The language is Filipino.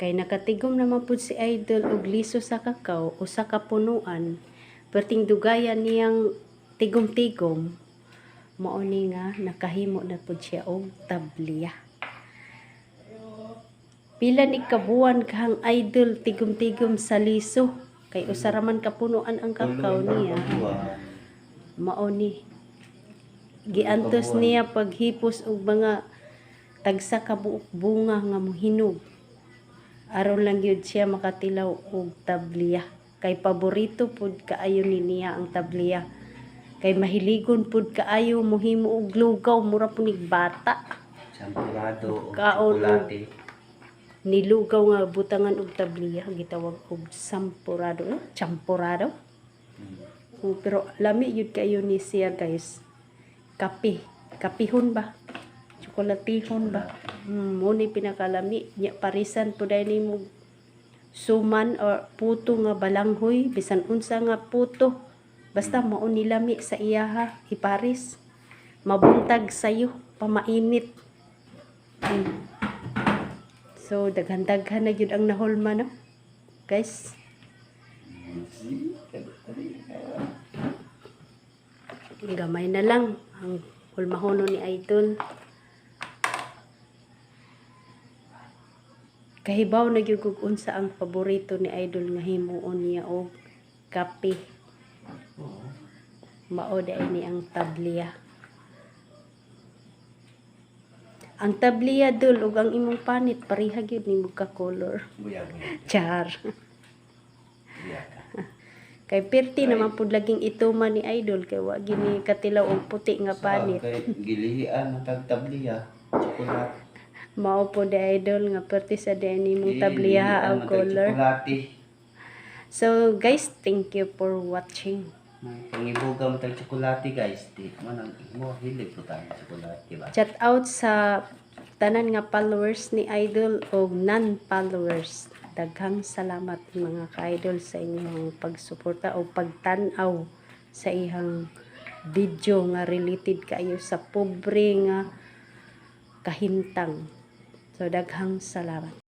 Kay nakatigom naman pud si Idol og liso sa kakaw usa ka punuan. Perting dugayan niyang tigom-tigom. Mao ni nga nakahimo na pud siya og tabliya. Pila ni kabuan kang Idol tigom-tigom sa liso. Kay usa ra man ka punuan ang kakaw niya. Mao ni giantos niya paghipos og mga tagsa ka buok bunga nga mohinog. Aron lang yun siya makatilaw og tabliya. Kay paborito pud kaayo ni niya ang tabliya. Kay mahiligon pud kaayo mohimo og lugaw mura punig bata. Champurado o Kaon chocolate. Nilugaw nga butangan og tabliya gitawag og sampurado, champurado. Pero lami yun kayo ni siya guys. Kapihon ba? Chocolatehon ba? Muna pinakalami. Parisan po dahil mo suman or puto nga balanghoy. Bisan unsa nga puto. Basta maunilami sa iyaha. Iparis. Mabuntag sayo. Pamainit. So, daghan-daghan na yun ang nahulma, no? Guys. Gamay na lang ang hulmahono ni Idol. Kahibaw na gyud unsa ang paborito ni Idol nga himuon niya og kape. Mao ni ang tabliya. Ang tabliya dul ug ang imong panit pareha gyud nimo ka color. Char. Kay perti naman pud laging ituman ni Idol kay wa gini katilaw og puti nga panit. Kay gilihian ang tabliya, chocolate. Mao po di Idol nga perti sa din imong tabliya ang color. So guys, thank you for watching. Pangibuga mo tag chocolate guys, di man ang mo hilig po tayo chocolate, diba? Shout out sa tanan nga followers ni Idol o non-followers. Daghang salamat mga ka-idol sa inyong pagsuporta o pagtanaw sa ihang video nga related kayo sa pobre nga kahintang. So daghang salamat.